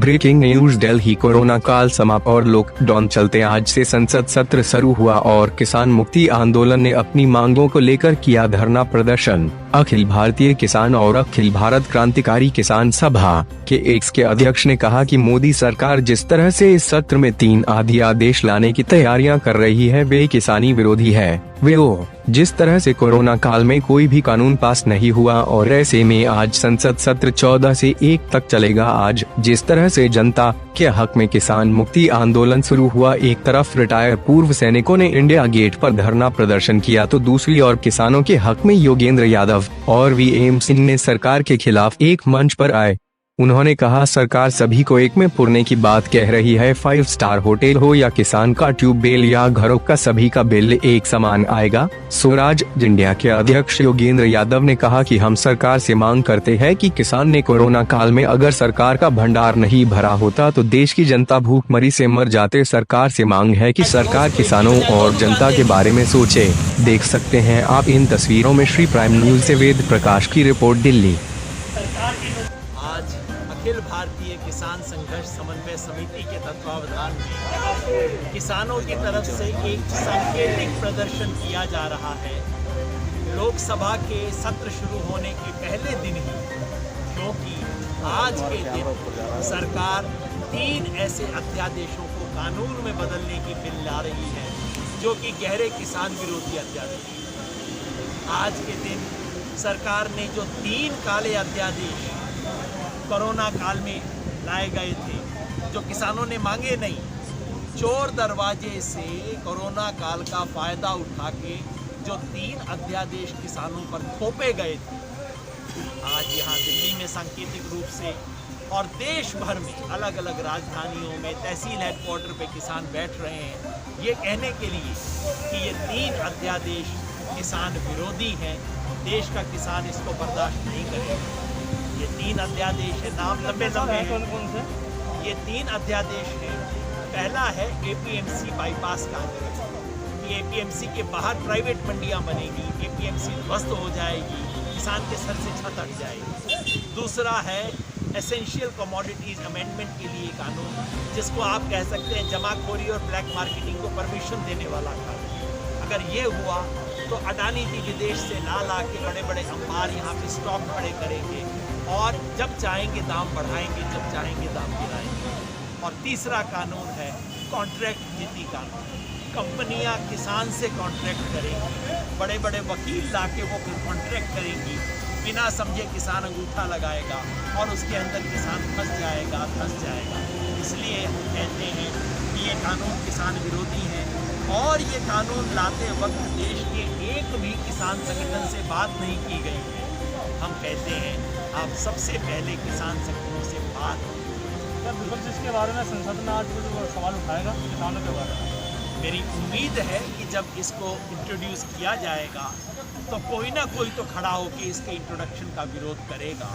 Breaking news Delhi. Corona काल समाप्त और लॉकडाउन चलते आज से संसद सत्र शुरू हुआ और किसान मुक्ति आंदोलन ने अपनी मांगों को लेकर किया धरना प्रदर्शन। अखिल भारतीय किसान और अखिल भारत क्रांतिकारी किसान सभा के एक्स के अध्यक्ष ने कहा कि मोदी सरकार जिस तरह से इस सत्र में 3 अध्यादेश लाने की तैयारियां कर रही है वे किसानी विरोधी है। वो जिस तरह से कोरोना काल में कोई भी कानून पास नहीं हुआ और ऐसे में आज संसद सत्र 14 से 1 तक चलेगा। आज जिस तरह से जनता के हक में किसान मुक्ति आंदोलन शुरू हुआ, एक तरफ रिटायर पूर्व सैनिकों ने इंडिया गेट पर धरना प्रदर्शन किया तो दूसरी ओर किसानों के हक में योगेंद्र यादव और वीएम सिंह ने सरकार के खिलाफ एक मंच पर आए। उन्होंने कहा सरकार सभी को एक में पुरने की बात कह रही है। 5 स्टार होटल हो या किसान का ट्यूबवेल या घरों का, सभी का बिल एक समान आएगा। स्वराज इंडिया के अध्यक्ष योगेंद्र यादव ने कहा कि हम सरकार से मांग करते हैं कि किसान ने कोरोना काल में अगर सरकार का भंडार नहीं भरा होता तो देश की जनता भूखमरी से मर जाते। सरकार से मांग है कि सरकार किसानों और जनता के बारे में सोचे। देख सकते हैं आप इन तस्वीरों में श्री प्राइम न्यूज से वेद प्रकाश की रिपोर्ट दिल्ली। आज अखिल भारतीय किसान संघर्ष समन्वय समिति के तत्वावधान में किसानों की तरफ से एक सांकेतिक प्रदर्शन किया जा रहा है। लोकसभा के सत्र शुरू होने के पहले दिन ही, क्योंकि आज के दिन सरकार 3 ऐसे अध्यादेशों को कानून में बदलने की बिल ला रही है जो कि गहरे किसान विरोधी अध्यादेश। आज के दिन सरकार ने जो 3 काले अध्यादेश कोरोना काल में लाए गए थे, जो किसानों ने मांगे नहीं, चोर दरवाजे से कोरोना काल का फायदा उठा के जो 3 अध्यादेश किसानों पर थोपे गए थे, आज यहाँ दिल्ली में सांकेतिक रूप से और देश भर में अलग अलग राजधानियों में तहसील हेडक्वार्टर पे किसान बैठ रहे हैं ये कहने के लिए कि ये 3 अध्यादेश किसान विरोधी हैं। देश का किसान इसको बर्दाश्त नहीं करेगा। ये 3 अध्यादेश है, नाम लंबे हैं। कौन से? ये 3 अध्यादेश है। पहला है एपीएमसी बाईपास का। ये एपीएमसी के बाहर प्राइवेट मंडियां बनेगी, एपीएमसी ध्वस्त हो जाएगी, किसान के सर से छत हट जाएगी। दूसरा है एसेंशियल कमोडिटीज अमेंडमेंट के लिए कानून, जिसको आप कह सकते हैं जमाखोरी और ब्लैक मार्केटिंग को परमिशन देने वाला कानून। अगर ये हुआ तो अडानी जी विदेश से ला के बड़े बड़े अंबार यहाँ पे स्टॉक खड़े करेंगे और जब चाहेंगे दाम बढ़ाएंगे, जब चाहेंगे दाम गिराएंगे। और तीसरा कानून है कॉन्ट्रैक्ट नीति कानून। कंपनियां किसान से कॉन्ट्रैक्ट करेंगी, बड़े बड़े वकील ला के वो फिर कॉन्ट्रैक्ट करेंगी, बिना समझे किसान अंगूठा लगाएगा और उसके अंदर किसान फंस जाएगा। इसलिए हम कहते हैं कि ये कानून किसान विरोधी हैं और ये कानून लाते वक्त देश के एक भी किसान संगठन से बात नहीं की गई है। हम कहते हैं आप सबसे पहले किसान संगठनों से बात बिल्कुल, जिसके बारे में संसद में आज सवाल उठाएगा किसानों के बारे में। मेरी उम्मीद है कि जब इसको इंट्रोड्यूस किया जाएगा तो कोई ना कोई तो खड़ा होकर इसके इंट्रोडक्शन का विरोध करेगा।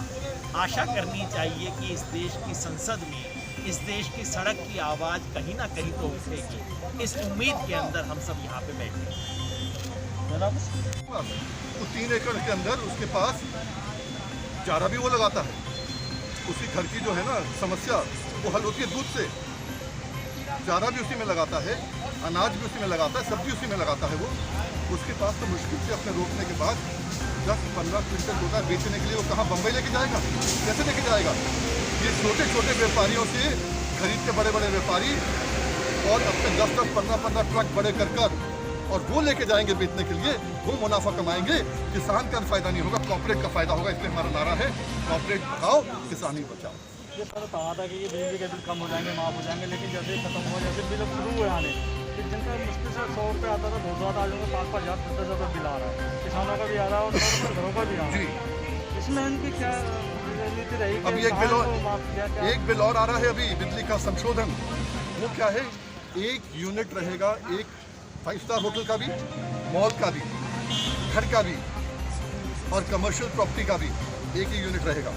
आशा करनी चाहिए कि इस देश की संसद में, इस देश की सड़क की आवाज़ कहीं ना कहीं तो उठेगी। इस उम्मीद के अंदर हम सब यहाँ पे बैठे हैं। तो 3 एकड़ के अंदर उसके पास चारा भी वो लगाता है, उसकी घर की जो है ना समस्या वो हल होती है दूध से। चारा भी उसी में लगाता है, अनाज भी उसी में लगाता है, सब्जी उसी में लगाता है वो। उसके पास तो मुश्किल से अपने रोकने के बाद 10-15 क्विंटल होता है बेचने के लिए। वो कहाँ बम्बई लेके जाएगा, कैसे लेके जाएगा? ये छोटे छोटे व्यापारियों से खरीद के बड़े बड़े व्यापारी और अपने 10-10, 15-15 ट्रक बड़े कर और वो लेके जाएंगे बेचने के लिए। वो मुनाफा कमाएंगे, किसान का फायदा नहीं होगा, कॉर्पोरेट का फायदा होगा। इसलिए हमारा नारा है कॉर्पोरेट भगाओ, किसान ही बचाओ। ये पता कहा था कि ये बिजली के बिल कम हो जाएंगे, माफ़ हो जाएंगे, लेकिन जैसे ही खत्म हुआ, जैसे बिल शुरू हुए आने, जिनका मुश्किल से 100 रुपये आता था, 200 आज उनको 5-5 हज़ार 10-10 रुपये बिल आ रहा है। किसानों का भी आ रहा है और घरों का भी आ रहा है। इसमें इनकी क्या रणनीति रहेगी? अभी एक बिल और आ रहा है अभी बिजली का संशोधन। वो क्या है, 1 यूनिट रहेगा, एक 5 स्टार होटल का भी, मॉल का भी, घर का भी और कमर्शियल प्रॉपर्टी का भी एक ही यूनिट रहेगा,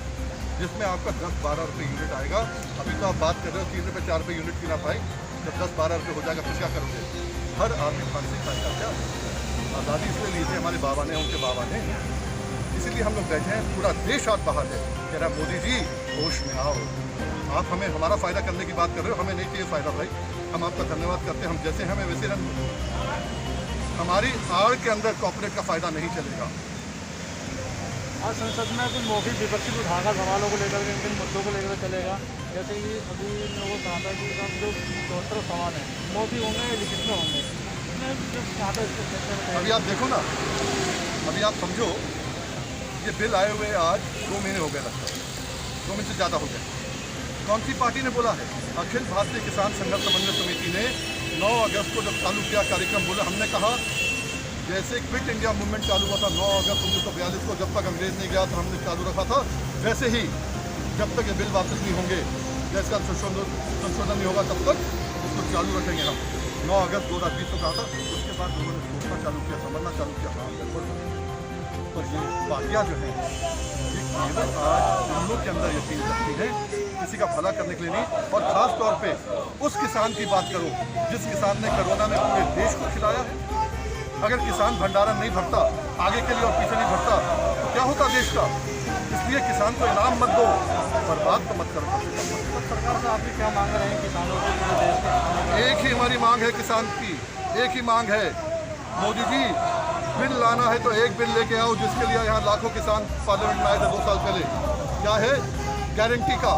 जिसमें आपका 10-12 रुपये यूनिट आएगा। अभी तो आप बात कर रहे हो 3 रुपये 4 रुपये यूनिट की ना पाए, जब 10-12 रुपये हो जाएगा तो क्या करोगे? हर आदमी फांसी खाएगा क्या? आज़ादी इसलिए ली थी हमारे बाबा ने, उनके बाबा ने, इसीलिए हम लोग बैठे हैं। पूरा देश आज बाहर है, कह रहा मोदी जी होश में आओ। आप हमें हमारा फ़ायदा करने की बात कर रहे हो, हमें नहीं चाहिए फ़ायदा भाई। हम आपका धन्यवाद करते हैं, हम जैसे हमें वैसे रहने। हमारी आड़ के अंदर कॉर्पोरेट का फ़ायदा नहीं चलेगा। आज संसद में कुछ मौखिक विपक्षी उठाकर सवालों को लेकर के इन मुद्दों को लेकर चलेगा। जैसे कि अभी इन लोगों को कहा था कि सब जो 74 सवाल हैं मौखिक होंगे या लिखित में होंगे, इसमें जो कहा था इसको कैसे अभी आप देखो ना, अभी आप समझो, ये बिल आए हुए आज 2 महीने हो गए, लगता है 2 महीने से ज़्यादा हो गए। कौन सी पार्टी ने बोला है? अखिल भारतीय किसान संघर्ष समन्वय समिति ने 9 अगस्त को जब चालू किया कार्यक्रम, बोला, हमने कहा जैसे क्विट इंडिया मूवमेंट चालू हुआ था 9 अगस्त 1942 को, जब तक अंग्रेज नहीं गया तो हमने चालू रखा था, वैसे ही जब तक ये बिल वापस नहीं होंगे, जैसा संशोधन नहीं होगा, तब तक इसको चालू रखेंगे हम। 9 अगस्त 2020 को कहा था। उसके बाद लोगों ने सोचना चालू किया, समझना चालू किया, हाँ बिल्कुल। तो ये बातियाँ जो हैं ये केवल आज उन लोग के अंदर यकीन रखती है, किसी का भला करने के लिए नहीं। और ख़ास तौर पे उस किसान की बात करो जिस किसान ने कोरोना में पूरे देश को खिलाया है। अगर किसान भंडारण नहीं भरता, आगे के लिए और पीछे नहीं भरता, तो क्या होता देश का? इसलिए किसान को इनाम मत दो, बर्बाद तो मत करो। सरकार से आप भी क्या मांग रहे हैं किसानों को पूरे देश में? एक ही हमारी मांग है किसान की, एक ही मांग है, मोदी जी बिल लाना है तो एक बिल लेके आओ जिसके लिए यहाँ लाखों किसान पार्लियामेंट में आए थे 2 साल पहले। क्या है? गारंटी का,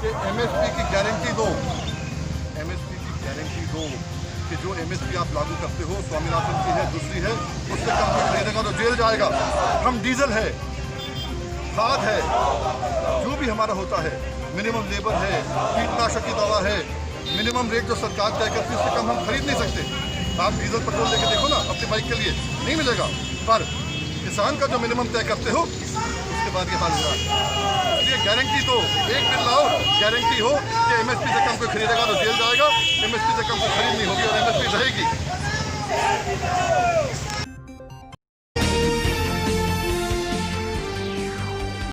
कि MSP की गारंटी दो, MSP की गारंटी दो कि जो MSP आप लागू करते हो, स्वामीनाथन की है, दूसरी है, उससे कम खरीदेगा तो जेल जाएगा। हम डीजल है, खाद है, जो भी हमारा होता है, मिनिमम लेबर है, कीटनाशक की दवा है, मिनिमम रेट जो सरकार तय करती है उससे कम हम खरीद नहीं सकते। आप डीजल पेट्रोल लेके देखो ना अपनी बाइक के लिए, नहीं मिलेगा। पर किसान का जो मिनिमम तय करते हो उसके बाद ये हाल हो रहा है। इसलिए गारंटी दो, एक बिल लाओ, गारंटी हो कि MSP से कम कोई खरीदेगा तो जेल जाएगा, MSP से कम कोई खरीद नहीं होगी और MSP रहेगी।